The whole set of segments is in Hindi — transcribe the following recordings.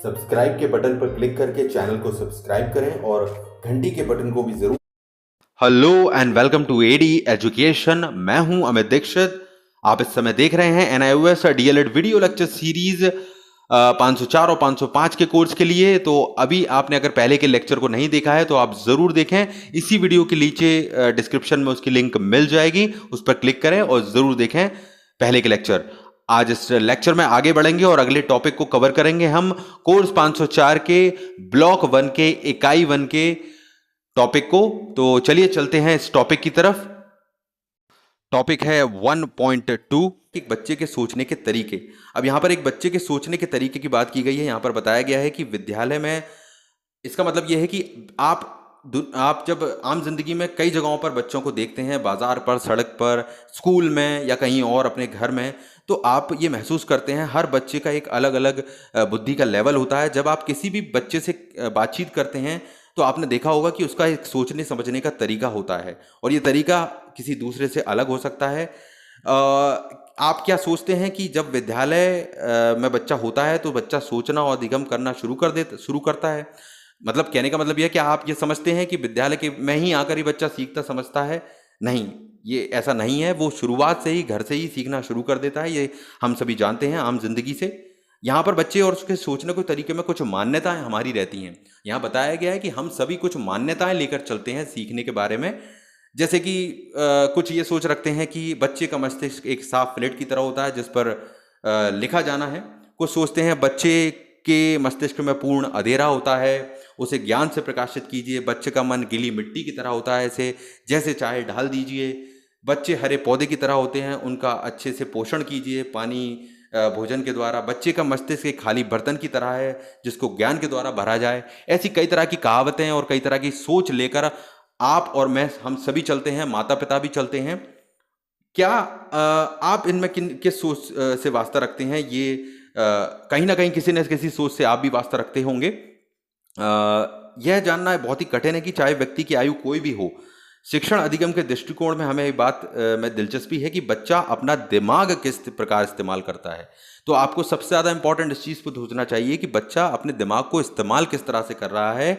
सब्सक्राइब के बटन पर क्लिक करके चैनल को सब्सक्राइब करें और घंटी के बटन को भी जरूर। Hello and welcome to AD education. मैं हूं अमित दीक्षित। आप इस समय देख रहे हैं NIOS DElEd video lecture series 504 और 505 के कोर्स के लिए। तो अभी आपने अगर पहले के लेक्चर को नहीं देखा है तो आप जरूर देखें। इसी वीडियो के नीचे डिस्क्रिप्शन में उसकी लिंक मिल जाएगी, उस पर क्लिक करें और जरूर देखें पहले के लेक्चर। आज इस लेक्चर में आगे बढ़ेंगे और अगले टॉपिक को कवर करेंगे हम कोर्स 504 के ब्लॉक 1 के इकाई 1 के टॉपिक को। तो चलिए चलते हैं इस टॉपिक की तरफ। टॉपिक है 1.2, एक बच्चे के सोचने के तरीके। अब यहां पर एक बच्चे के सोचने के तरीके की बात की गई है। यहां पर बताया गया है कि विद्यालय में, इसका मतलब यह है कि आप जब आम जिंदगी में कई जगहों पर बच्चों को देखते हैं, बाजार पर, सड़क पर, स्कूल में या कहीं और अपने घर में, तो आप ये महसूस करते हैं हर बच्चे का एक अलग अलग बुद्धि का लेवल होता है। जब आप किसी भी बच्चे से बातचीत करते हैं तो आपने देखा होगा कि उसका एक सोचने समझने का तरीका होता है और ये तरीका किसी दूसरे से अलग हो सकता है। आप क्या सोचते हैं कि जब विद्यालय में बच्चा होता है तो बच्चा सोचना और अधिगम करना शुरू करता है? मतलब कहने का मतलब यह है कि आप ये समझते हैं कि विद्यालय के में ही आकर ही बच्चा सीखता समझता है? नहीं, ये ऐसा नहीं है। वो शुरुआत से ही घर से ही सीखना शुरू कर देता है। ये हम सभी जानते हैं आम जिंदगी से। यहाँ पर बच्चे और उसके सोचने के तरीके में कुछ मान्यताएं हमारी रहती हैं। यहाँ बताया गया है कि हम सभी कुछ मान्यताएं लेकर चलते हैं सीखने के बारे में। जैसे कि कुछ ये सोच रखते हैं कि बच्चे का मस्तिष्क एक साफ प्लेट की तरह होता है जिस पर लिखा जाना है। कुछ सोचते हैं बच्चे के मस्तिष्क में पूर्ण अंधेरा होता है, उसे ज्ञान से प्रकाशित कीजिए। बच्चे का मन गीली मिट्टी की तरह होता है, इसे जैसे चाहे ढाल दीजिए। बच्चे हरे पौधे की तरह होते हैं, उनका अच्छे से पोषण कीजिए पानी भोजन के द्वारा। बच्चे का मस्तिष्क एक खाली बर्तन की तरह है जिसको ज्ञान के द्वारा भरा जाए। ऐसी कई तरह की कहावतें और कई तरह की सोच लेकर आप और मैं, हम सभी चलते हैं, माता पिता भी चलते हैं। क्या आप इनमें किस सोच से वास्ता रखते हैं? ये कहीं ना कहीं किसी न किसी सोच से आप भी वास्ता रखते होंगे। यह जानना बहुत ही कठिन है कि चाहे व्यक्ति की आयु कोई भी हो, शिक्षण अधिगम के दृष्टिकोण में हमें एक बात में दिलचस्पी है कि बच्चा अपना दिमाग किस प्रकार इस्तेमाल करता है। तो आपको सबसे ज़्यादा इंपॉर्टेंट इस चीज़ पर सोचना चाहिए कि बच्चा अपने दिमाग को इस्तेमाल किस तरह से कर रहा है।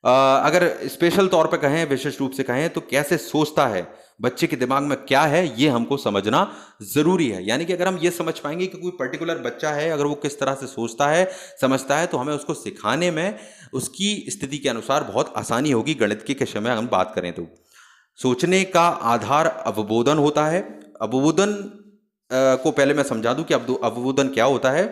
अगर स्पेशल तौर पर कहें, विशेष रूप से कहें, तो कैसे सोचता है, बच्चे के दिमाग में क्या है, ये हमको समझना ज़रूरी है। यानी कि अगर हम ये समझ पाएंगे कि कोई पर्टिकुलर बच्चा है, अगर वो किस तरह से सोचता है, समझता है, तो हमें उसको सिखाने में उसकी स्थिति के अनुसार बहुत आसानी होगी। गणित के विषय में हम बात करें तो सोचने का आधार अवबोधन होता है। अवबोधन को पहले मैं समझा दूं कि अवबोधन क्या होता है।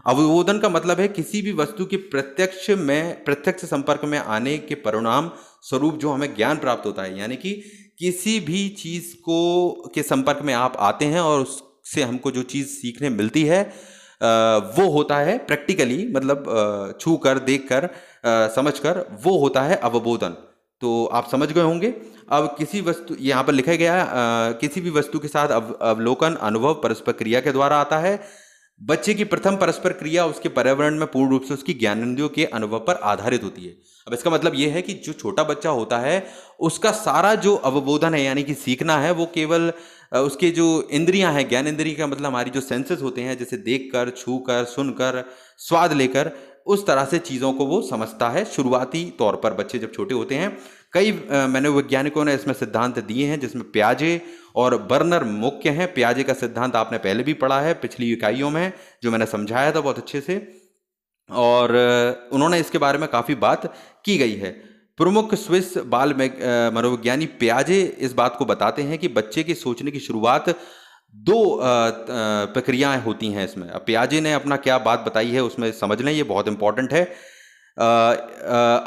अवबोधन का मतलब है किसी भी वस्तु के प्रत्यक्ष संपर्क में आने के परिणाम स्वरूप जो हमें ज्ञान प्राप्त होता है। यानी कि किसी भी चीज को के संपर्क में आप आते हैं और उससे हमको जो चीज सीखने मिलती है वो होता है प्रैक्टिकली, मतलब छू कर, देख कर, समझ कर, वो होता है अवबोधन। तो आप समझ गए होंगे। अब किसी वस्तु, यहाँ पर लिखा गया किसी भी वस्तु के साथ अवलोकन, अनुभव, परस्पर क्रिया के द्वारा आता है। बच्चे की प्रथम परस्पर क्रिया उसके पर्यावरण में पूर्ण रूप से उसकी ज्ञानेंद्रियों के अनुभव पर आधारित होती है। अब इसका मतलब यह है कि जो छोटा बच्चा होता है उसका सारा जो अवबोधन है, यानी कि सीखना है, वो केवल उसके जो इंद्रियां हैं, ज्ञानेंद्रिय का मतलब हमारी जो सेंसेस होते हैं, जैसे देखकर, छूकर, सुनकर, स्वाद लेकर, उस तरह से चीज़ों को वो समझता है शुरुआती तौर पर बच्चे जब छोटे होते हैं। कई मनोवैज्ञानिकों ने इसमें सिद्धांत दिए हैं जिसमें प्याजे और बर्नर मुख्य हैं। प्याजे का सिद्धांत आपने पहले भी पढ़ा है पिछली इकाइयों में, जो मैंने समझाया था बहुत अच्छे से, और उन्होंने इसके बारे में काफ़ी बात की गई है। प्रमुख स्विस बाल मनोविज्ञानी प्याजे इस बात को बताते हैं कि बच्चे के सोचने की शुरुआत दो प्रक्रियाएं होती हैं इसमें। अब प्याजे ने अपना क्या बात बताई है उसमें समझ लें, ये बहुत इंपॉर्टेंट है।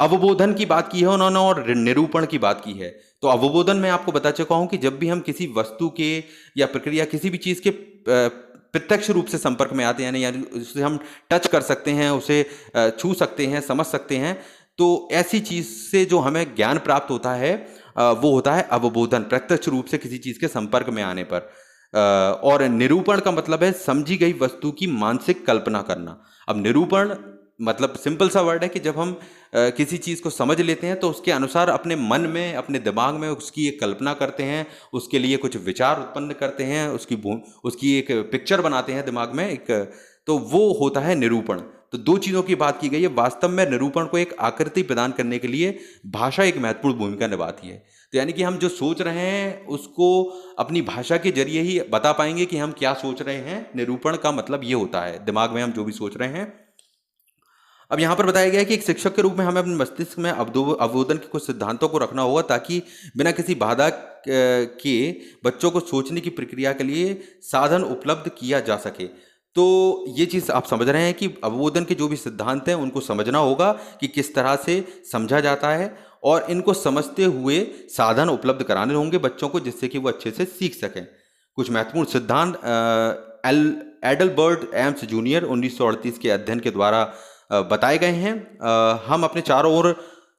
अवबोधन की बात की है उन्होंने और निरूपण की बात की है। तो अवबोधन में आपको बता चुका हूं कि जब भी हम किसी वस्तु के या प्रक्रिया, किसी भी चीज के प्रत्यक्ष रूप से संपर्क में आते हैं, यानी उसे हम टच कर सकते हैं, उसे छू सकते हैं, समझ सकते हैं, तो ऐसी चीज से जो हमें ज्ञान प्राप्त होता है वो होता है अवबोधन, प्रत्यक्ष रूप से किसी चीज के संपर्क में आने पर। और निरूपण का मतलब है समझी गई वस्तु की मानसिक कल्पना करना। अब निरूपण मतलब सिंपल सा वर्ड है कि जब हम किसी चीज़ को समझ लेते हैं तो उसके अनुसार अपने मन में, अपने दिमाग में उसकी एक कल्पना करते हैं, उसके लिए कुछ विचार उत्पन्न करते हैं, उसकी एक पिक्चर बनाते हैं दिमाग में एक, तो वो होता है निरूपण। तो दो चीज़ों की बात की गई है। वास्तव में निरूपण को एक आकृति प्रदान करने के लिए भाषा एक महत्वपूर्ण भूमिका निभाती है। तो यानी कि हम जो सोच रहे हैं उसको अपनी भाषा के जरिए ही बता पाएंगे कि हम क्या सोच रहे हैं। निरूपण का मतलब ये होता है, दिमाग में हम जो भी सोच रहे हैं। अब यहाँ पर बताया गया है कि एक शिक्षक के रूप में हमें अपने मस्तिष्क में अवबोधन के कुछ सिद्धांतों को रखना होगा ताकि बिना किसी बाधा के बच्चों को सोचने की प्रक्रिया के लिए साधन उपलब्ध किया जा सके। तो ये चीज़ आप समझ रहे हैं कि अवबोधन के जो भी सिद्धांत हैं उनको समझना होगा कि किस तरह से समझा जाता है, और इनको समझते हुए साधन उपलब्ध कराने होंगे बच्चों को जिससे कि वो अच्छे से सीख सकें। कुछ महत्वपूर्ण सिद्धांत एडलबर्ट एम्स जूनियर 1938 के अध्ययन के द्वारा बताए गए हैं। हम अपने चारों ओर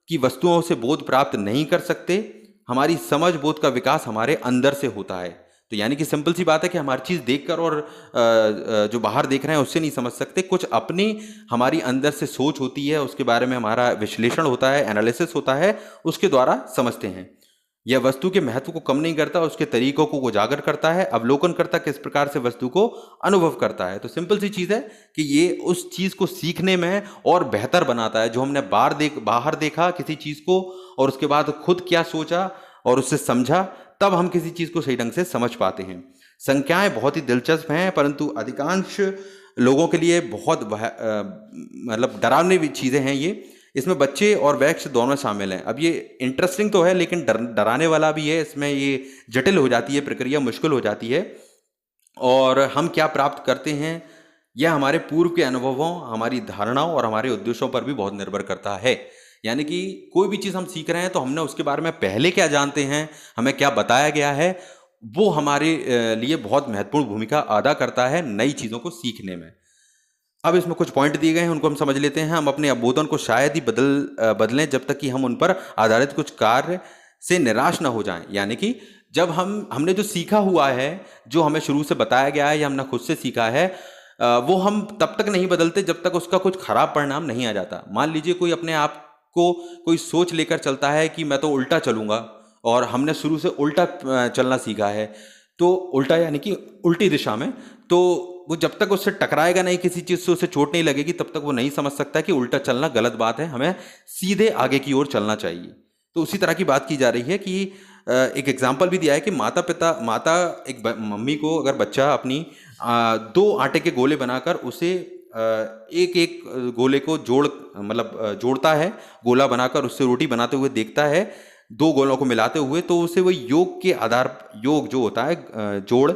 की वस्तुओं से बोध प्राप्त नहीं कर सकते। हमारी समझ बोध का विकास हमारे अंदर से होता है। तो यानी कि सिंपल सी बात है कि हमारी चीज़ देखकर और जो बाहर देख रहे हैं उससे नहीं समझ सकते। कुछ अपनी हमारी अंदर से सोच होती है, उसके बारे में हमारा विश्लेषण होता है, एनालिसिस होता है, उसके द्वारा समझते हैं। यह वस्तु के महत्व को कम नहीं करता, उसके तरीकों को उजागर करता है। अवलोकन करता किस प्रकार से वस्तु को अनुभव करता है। तो सिंपल सी चीज़ है कि ये उस चीज़ को सीखने में और बेहतर बनाता है। जो हमने बाहर देखा किसी चीज़ को और उसके बाद खुद क्या सोचा और उससे समझा, तब हम किसी चीज़ को सही ढंग से समझ पाते हैं। संख्याएं बहुत ही दिलचस्प हैं, परंतु अधिकांश लोगों के लिए बहुत मतलब डरावनी भी चीज़ें हैं ये। इसमें बच्चे और वयस्क दोनों शामिल हैं। अब ये इंटरेस्टिंग तो है लेकिन डराने वाला भी है। इसमें ये जटिल हो जाती है, प्रक्रिया मुश्किल हो जाती है। और हम क्या प्राप्त करते हैं यह हमारे पूर्व के अनुभवों, हमारी धारणाओं और हमारे उद्देश्यों पर भी बहुत निर्भर करता है। यानी कि कोई भी चीज़ हम सीख रहे हैं तो हमने उसके बारे में पहले क्या जानते हैं, हमें क्या बताया गया है, वो हमारे लिए बहुत महत्वपूर्ण भूमिका अदा करता है नई चीज़ों को सीखने में। अब इसमें कुछ पॉइंट दिए गए हैं, उनको हम समझ लेते हैं। हम अपने अवबोधन को शायद ही बदलें जब तक कि हम उन पर आधारित कुछ कार्य से निराश ना हो जाएं। यानी कि जब हमने जो सीखा हुआ है, जो हमें शुरू से बताया गया है या हमने खुद से सीखा है, वो हम तब तक नहीं बदलते जब तक उसका कुछ खराब परिणाम नहीं आ जाता। मान लीजिए कोई अपने आप को कोई सोच लेकर चलता है कि मैं तो उल्टा चलूंगा, और हमने शुरू से उल्टा चलना सीखा है, तो उल्टा यानी कि उल्टी दिशा में, तो वो जब तक उससे टकराएगा नहीं, किसी चीज़ से उसे चोट नहीं लगेगी, तब तक वो नहीं समझ सकता कि उल्टा चलना गलत बात है, हमें सीधे आगे की ओर चलना चाहिए। तो उसी तरह की बात की जा रही है कि एक एग्जाम्पल भी दिया है कि माता एक मम्मी को अगर बच्चा अपनी 2 आटे के गोले बनाकर उसे एक एक गोले को जोड़ता है, गोला बनाकर उससे रोटी बनाते हुए देखता है 2 गोलों को मिलाते हुए, तो उसे वो योग जो होता है जोड़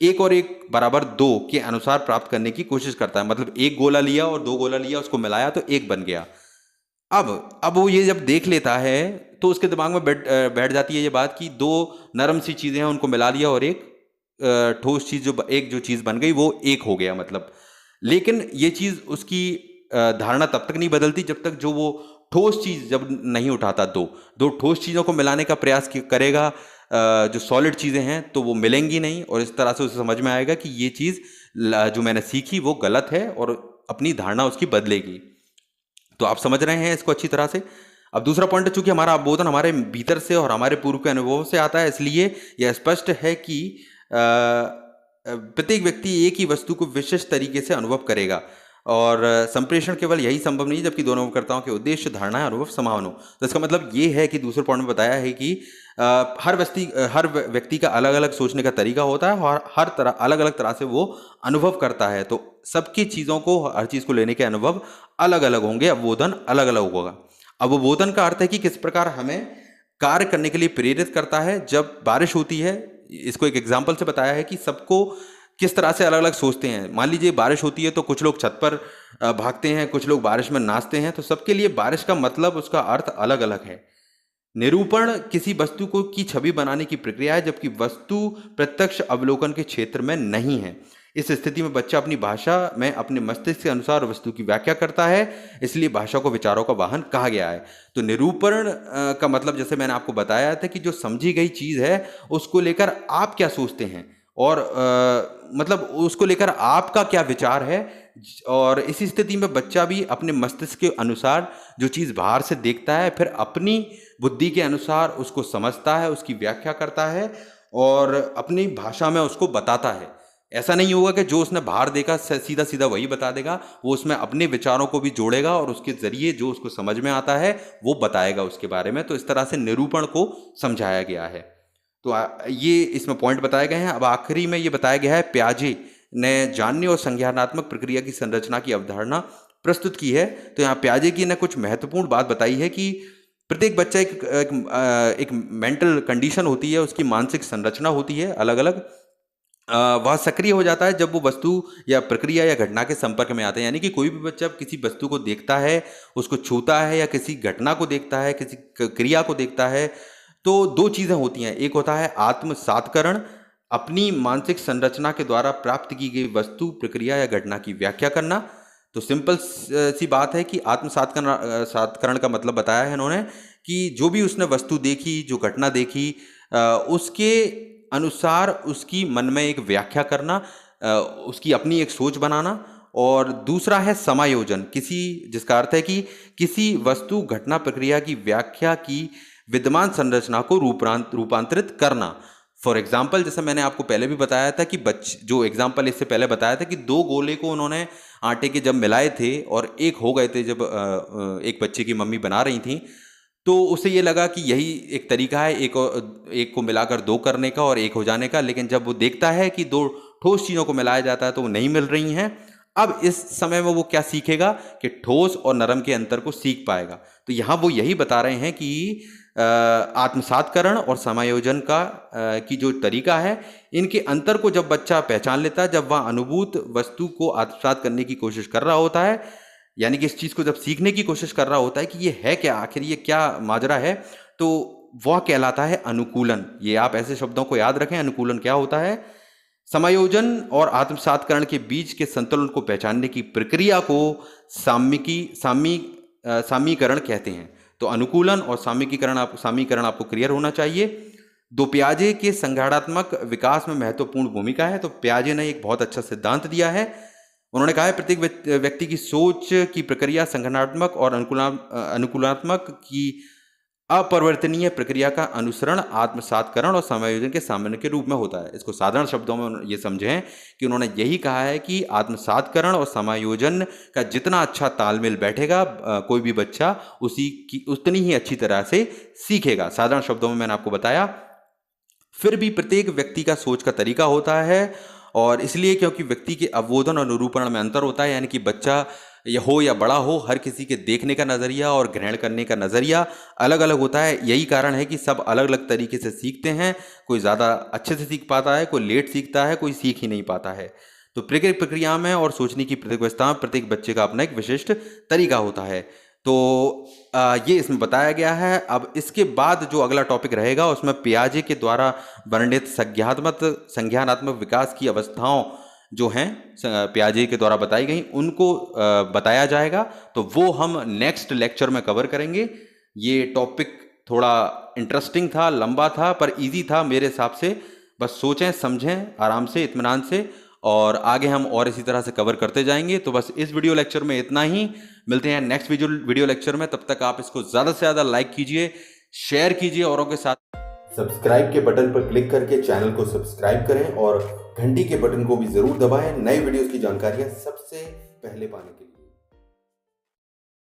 1 और 1 बराबर 2 के अनुसार प्राप्त करने की कोशिश करता है। मतलब 1 गोला लिया और 2 गोला लिया, उसको मिलाया तो 1 बन गया। अब वो ये जब देख लेता है तो उसके दिमाग में बैठ जाती है ये बात कि 2 नरम सी चीज़ें हैं उनको मिला लिया और एक ठोस चीज़ जो चीज़ बन गई वो 1 हो गया मतलब। लेकिन ये चीज़ उसकी धारणा तब तक नहीं बदलती जब तक जो वो ठोस चीज़ जब नहीं उठाता। दो ठोस चीज़ों को मिलाने का प्रयास करेगा, जो सॉलिड चीज़ें हैं तो वो मिलेंगी नहीं, और इस तरह से उसे समझ में आएगा कि ये चीज़ जो मैंने सीखी वो गलत है और अपनी धारणा उसकी बदलेगी। तो आप समझ रहे हैं इसको अच्छी तरह से। अब दूसरा पॉइंट है, चूंकि हमारा अवबोधन हमारे भीतर से और हमारे पूर्व के अनुभवों से आता है, इसलिए यह स्पष्ट है कि प्रत्येक व्यक्ति एक ही वस्तु को विशिष्ट तरीके से अनुभव करेगा, और संप्रेषण केवल यही संभव नहीं जबकि दोनों अनुभवकर्ताओं के उद्देश्य, धारणा, अनुभव समान हो। तो इसका मतलब ये है कि दूसरे पॉइंट में बताया है कि हर व्यक्ति का अलग अलग सोचने का तरीका होता है और हर तरह अलग अलग तरह से वो अनुभव करता है। तो सबकी चीज़ों को, हर चीज़ को लेने के अनुभव अलग अलग होंगे, अवबोधन अलग अलग होगा। अवबोधन का अर्थ है कि किस प्रकार हमें कार्य करने के लिए प्रेरित करता है। जब बारिश होती है, इसको एक एग्जाम्पल से बताया है कि सबको किस तरह से अलग अलग सोचते हैं। मान लीजिए बारिश होती है तो कुछ लोग छत पर भागते हैं, कुछ लोग बारिश में नाचते हैं। तो सबके लिए बारिश का मतलब, उसका अर्थ अलग अलग है। निरूपण किसी वस्तु को की छवि बनाने की प्रक्रिया है, जबकि वस्तु प्रत्यक्ष अवलोकन के क्षेत्र में नहीं है। इस स्थिति में बच्चा अपनी भाषा में अपने मस्तिष्क के अनुसार वस्तु की व्याख्या करता है, इसलिए भाषा को विचारों का वाहन कहा गया है। तो निरूपण का मतलब, जैसे मैंने आपको बताया था, कि जो समझी गई चीज़ है उसको लेकर आप क्या सोचते हैं, और मतलब उसको लेकर आपका क्या विचार है। और इसी स्थिति में बच्चा भी अपने मस्तिष्क के अनुसार जो चीज़ बाहर से देखता है, फिर अपनी बुद्धि के अनुसार उसको समझता है, उसकी व्याख्या करता है और अपनी भाषा में उसको बताता है। ऐसा नहीं होगा कि जो उसने बाहर देखा सीधा सीधा वही बता देगा, वो उसमें अपने विचारों को भी जोड़ेगा और उसके जरिए जो उसको समझ में आता है वो बताएगा उसके बारे में। तो इस तरह से निरूपण को समझाया गया है। तो ये इसमें पॉइंट बताए गए हैं। अब आखिरी में ये बताया गया है, पियाजे ने जानने और संज्ञानात्मक प्रक्रिया की संरचना की अवधारणा प्रस्तुत की है। तो यहाँ पियाजे की ने कुछ महत्वपूर्ण बात बताई है कि प्रत्येक बच्चा एक मेंटल कंडीशन होती है, उसकी मानसिक संरचना होती है अलग अलग। वह सक्रिय हो जाता है जब वो वस्तु या प्रक्रिया या घटना के संपर्क में आते हैं। यानी कि कोई भी बच्चा किसी वस्तु को देखता है, उसको छूता है, या किसी घटना को देखता है, किसी क्रिया को देखता है, तो दो चीज़ें होती हैं। एक होता है आत्मसात्करण, अपनी मानसिक संरचना के द्वारा प्राप्त की गई वस्तु, प्रक्रिया या घटना की व्याख्या करना। तो सिंपल सी बात है कि सात्करण का मतलब बताया है इन्होंने कि जो भी उसने वस्तु देखी, जो घटना देखी, उसके अनुसार उसकी मन में एक व्याख्या करना, उसकी अपनी एक सोच बनाना। और दूसरा है समायोजन, जिसका अर्थ है कि किसी वस्तु, घटना, प्रक्रिया की व्याख्या की विद्यमान संरचना को रूपांतरित करना। फॉर एग्जाम्पल, जैसे मैंने आपको पहले भी बताया था कि जो एग्जाम्पल इससे पहले बताया था कि दो गोले को उन्होंने आटे के जब मिलाए थे और एक हो गए थे, जब एक बच्चे की मम्मी बना रही थी, तो उसे ये लगा कि यही एक तरीका है एक को मिलाकर दो करने का और एक हो जाने का। लेकिन जब वो देखता है कि दो ठोस चीज़ों को मिलाया जाता है तो वो नहीं मिल रही हैं। अब इस समय में वो क्या सीखेगा कि ठोस और नरम के अंतर को सीख पाएगा। तो यहाँ वो यही बता रहे हैं कि आत्मसात्करण और समायोजन की जो तरीका है, इनके अंतर को जब बच्चा पहचान लेता है, जब वह अनुभूत वस्तु को आत्मसात करने की कोशिश कर रहा होता है, यानी कि इस चीज़ को जब सीखने की कोशिश कर रहा होता है कि ये है क्या, आखिर ये क्या माजरा है, तो वह कहलाता है अनुकूलन। ये आप ऐसे शब्दों को याद रखें। अनुकूलन क्या होता है? समायोजन और आत्मसात्करण के बीच के संतुलन को पहचानने की प्रक्रिया को सामीकरण कहते हैं। तो अनुकूलन और सामीकरण आपको क्लियर होना चाहिए। दो पियाजे के संज्ञानात्मक विकास में महत्वपूर्ण भूमिका है। तो पियाजे ने एक बहुत अच्छा सिद्धांत दिया है। उन्होंने कहा है प्रत्येक व्यक्ति की सोच की प्रक्रिया संज्ञानात्मक और अनुकूलनात्मक की अपरिवर्तनीय प्रक्रिया का अनुसरण आत्मसात्करण और समायोजन के सामान्य के रूप में होता है। इसको साधारण शब्दों में ये समझें कि उन्होंने यही कहा है कि आत्मसात्करण और समायोजन का जितना अच्छा तालमेल बैठेगा, कोई भी बच्चा उतनी ही अच्छी तरह से सीखेगा। साधारण शब्दों में मैंने आपको बताया। फिर भी प्रत्येक व्यक्ति का सोच का तरीका होता है, और इसलिए क्योंकि व्यक्ति के अवबोधन और निरूपण में अंतर होता है। यानी कि बच्चा हो या बड़ा हो, हर किसी के देखने का नज़रिया और ग्रहण करने का नज़रिया अलग अलग होता है। यही कारण है कि सब अलग अलग तरीके से सीखते हैं। कोई ज़्यादा अच्छे से सीख पाता है, कोई लेट सीखता है, कोई सीख ही नहीं पाता है। तो प्रत्येक प्रक्रिया में और सोचने की प्रत्येक व्यवस्था में प्रत्येक बच्चे का अपना एक विशिष्ट तरीका होता है। तो ये इसमें बताया गया है। अब इसके बाद जो अगला टॉपिक रहेगा उसमें पियाजे के द्वारा वर्णित संज्ञानात्मक विकास की अवस्थाओं जो हैं पियाजे के द्वारा बताई गई, उनको बताया जाएगा। तो वो हम नेक्स्ट लेक्चर में कवर करेंगे। ये टॉपिक थोड़ा इंटरेस्टिंग था, लंबा था, पर इजी था मेरे हिसाब से। बस सोचें, समझें आराम से, इत्मीनान से, और आगे हम और इसी तरह से कवर करते जाएंगे। तो बस इस वीडियो लेक्चर में इतना ही। मिलते हैं नेक्स्ट वीडियो लेक्चर में। तब तक आप इसको ज़्यादा से ज़्यादा लाइक कीजिए, शेयर कीजिए औरों के साथ। सब्सक्राइब के बटन पर क्लिक करके चैनल को सब्सक्राइब करें और घंटी के बटन को भी जरूर दबाएं नए वीडियोस की जानकारियां सबसे पहले पाने के लिए।